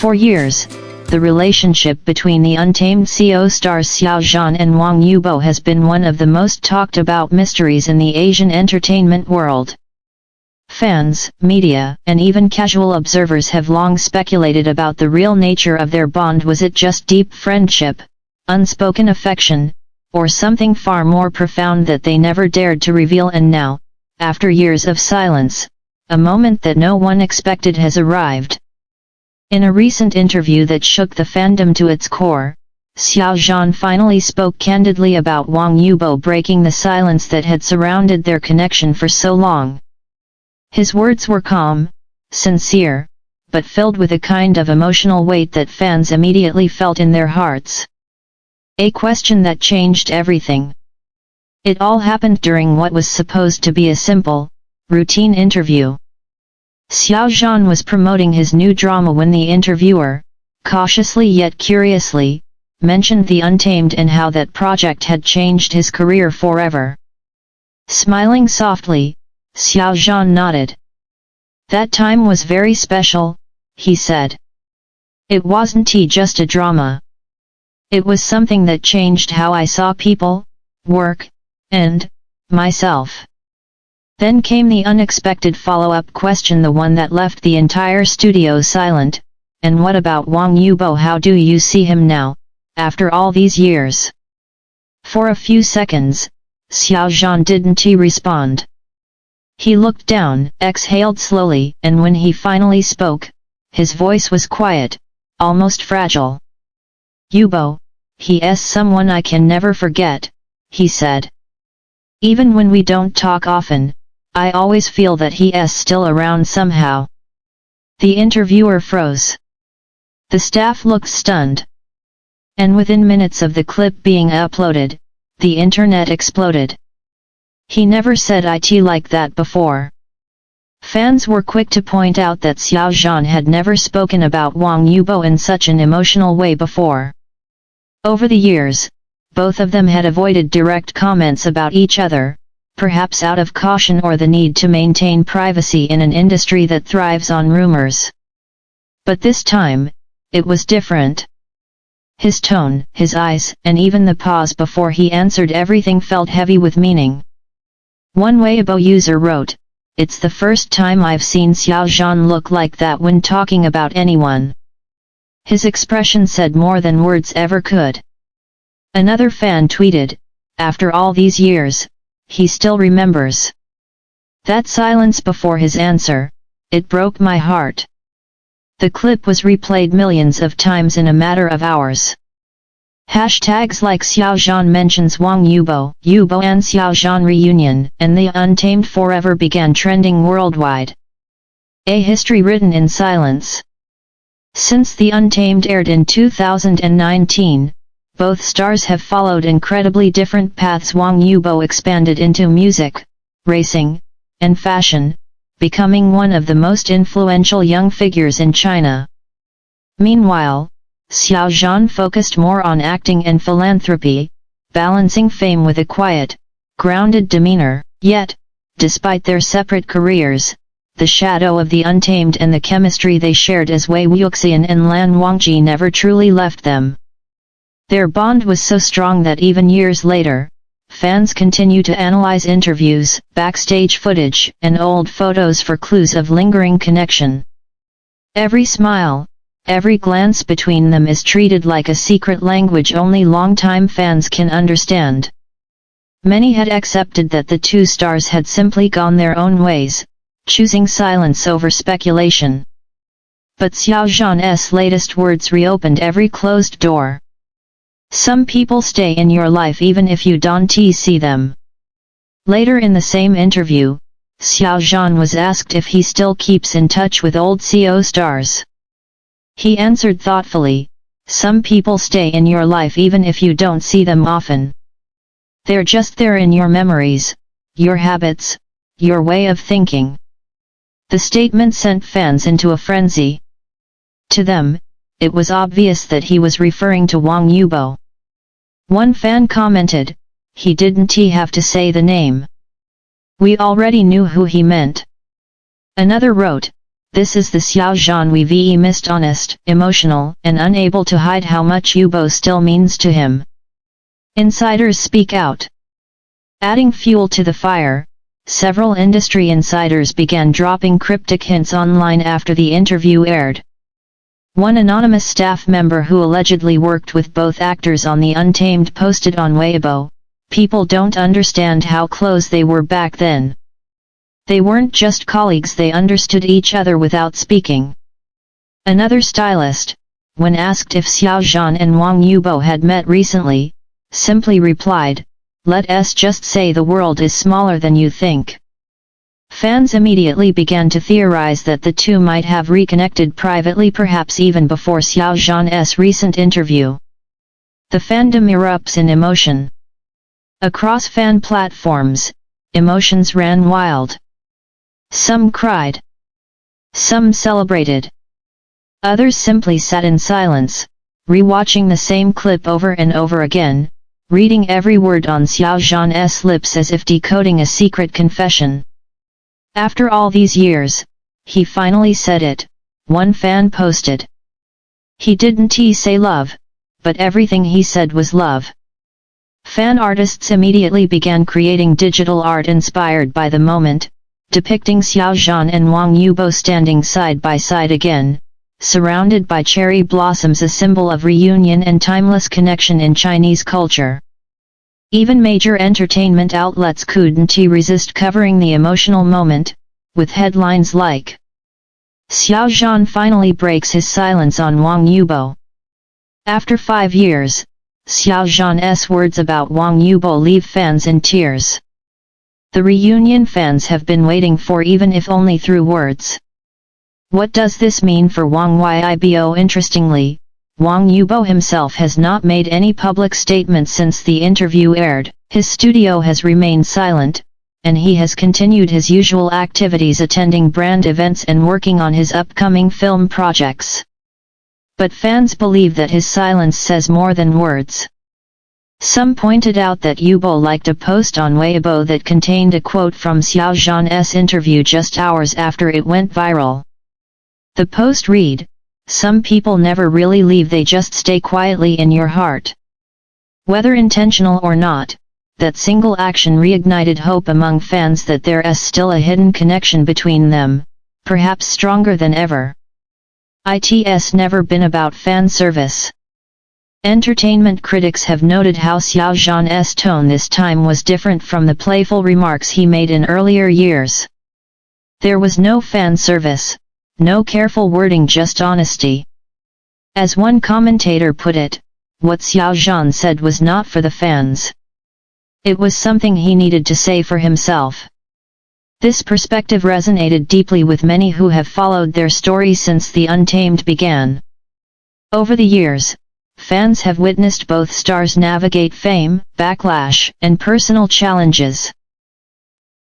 For years, the relationship between the Untamed CO stars Xiao Zhan and Wang Yibo has been one of the most talked about mysteries in the Asian entertainment world. Fans, media, and even casual observers have long speculated about the real nature of their bond. Was it just deep friendship, unspoken affection, or something far more profound that they never dared to reveal? And now, after years of silence, a moment that no one expected has arrived. In a recent interview that shook the fandom to its core, Xiao Zhan finally spoke candidly about Wang Yibo breaking the silence that had surrounded their connection for so long. His words were calm, sincere, but filled with a kind of emotional weight that fans immediately felt in their hearts. A question that changed everything. It all happened during what was supposed to be a simple, routine interview. Xiao Zhan was promoting his new drama when the interviewer, cautiously yet curiously, mentioned the Untamed and how that project had changed his career forever. Smiling softly, Xiao Zhan nodded. "That time was very special," he said. "It wasn't just a drama. It was something that changed how I saw people, work, and myself." Then came the unexpected follow-up question, the one that left the entire studio silent. "And what about Wang Yibo? How do you see him now, after all these years?" For a few seconds, Xiao Zhan didn't respond. He looked down, exhaled slowly, and when he finally spoke, his voice was quiet, almost fragile. "Yibo, he's someone I can never forget," he said. "Even when we don't talk often, I always feel that he's still around somehow." The interviewer froze. The staff looked stunned. And within minutes of the clip being uploaded, the internet exploded. "He never said it like that before." Fans were quick to point out that Xiao Zhan had never spoken about Wang Yibo in such an emotional way before. Over the years, both of them had avoided direct comments about each other, perhaps out of caution or the need to maintain privacy in an industry that thrives on rumors. But this time, it was different. His tone, his eyes, and even the pause before he answered everything felt heavy with meaning. One Weibo user wrote, "It's the first time I've seen Xiao Zhan look like that when talking about anyone. His expression said more than words ever could." Another fan tweeted, "After all these years, he still remembers that silence before his answer. It broke my heart." The clip was replayed millions of times in a matter of hours. Hashtags like Xiao Zhan mentions Wang Yibo, Yibo and Xiao Zhan reunion, and the Untamed forever began trending worldwide. A history written in silence. Since the Untamed aired in 2019, both stars have followed incredibly different paths. Wang Yibo expanded into music, racing, and fashion, becoming one of the most influential young figures in China. Meanwhile, Xiao Zhan focused more on acting and philanthropy, balancing fame with a quiet, grounded demeanor. Yet, despite their separate careers, the shadow of the Untamed and the chemistry they shared as Wei Wuxian and Lan Wangji never truly left them. Their bond was so strong that even years later, fans continue to analyze interviews, backstage footage, and old photos for clues of lingering connection. Every smile, every glance between them is treated like a secret language only longtime fans can understand. Many had accepted that the two stars had simply gone their own ways, choosing silence over speculation. But Xiao Zhan's latest words reopened every closed door. "Some people stay in your life even if you don't see them." Later in the same interview, Xiao Zhan was asked if he still keeps in touch with old CO stars. He answered thoughtfully, "Some people stay in your life even if you don't see them often. They're just there in your memories, your habits, your way of thinking." The statement sent fans into a frenzy. To them, it was obvious that he was referring to Wang Yibo. One fan commented, "He didn't have to say the name. We already knew who he meant." Another wrote, this is the Xiao Zhan we missed, honest, emotional, and unable to hide how much Yibo still means to him. Insiders speak out. Adding fuel to the fire, several industry insiders began dropping cryptic hints online after the interview aired. One anonymous staff member who allegedly worked with both actors on the Untamed posted on Weibo, "People don't understand how close they were back then. They weren't just colleagues, they understood each other without speaking." Another stylist, when asked if Xiao Zhan and Wang Yibo had met recently, simply replied, "Let's just say the world is smaller than you think." Fans immediately began to theorize that the two might have reconnected privately, perhaps even before Xiao Zhan's recent interview. The fandom erupts in emotion. Across fan platforms, emotions ran wild. Some cried. Some celebrated. Others simply sat in silence, rewatching the same clip over and over again, reading every word on Xiao Zhan's lips as if decoding a secret confession. "After all these years, he finally said it," one fan posted. "He didn't say love, but everything he said was love." Fan artists immediately began creating digital art inspired by the moment, depicting Xiao Zhan and Wang Yibo standing side by side again, surrounded by cherry blossoms, a symbol of reunion and timeless connection in Chinese culture. Even major entertainment outlets couldn't resist covering the emotional moment, with headlines like, "Xiao Zhan finally breaks his silence on Wang Yibo." After 5 years, Xiao Zhan's words about Wang Yibo leave fans in tears. The reunion fans have been waiting for, even if only through words. What does this mean for Wang Yibo? Interestingly, Wang Yibo himself has not made any public statements since the interview aired. His studio has remained silent, and he has continued his usual activities, attending brand events and working on his upcoming film projects. But fans believe that his silence says more than words. Some pointed out that Yibo liked a post on Weibo that contained a quote from Xiao Zhan's interview just hours after it went viral. The post read, "Some people never really leave, they just stay quietly in your heart." Whether intentional or not, that single action reignited hope among fans that there is still a hidden connection between them, perhaps stronger than ever. It's never been about fan service. Entertainment critics have noted how Xiao Zhan's tone this time was different from the playful remarks he made in earlier years. There was no fan service, no careful wording, just honesty. As one commentator put it, what Xiao Zhan said was not for the fans. It was something he needed to say for himself. This perspective resonated deeply with many who have followed their story since the Untamed began. Over the years, fans have witnessed both stars navigate fame, backlash, and personal challenges.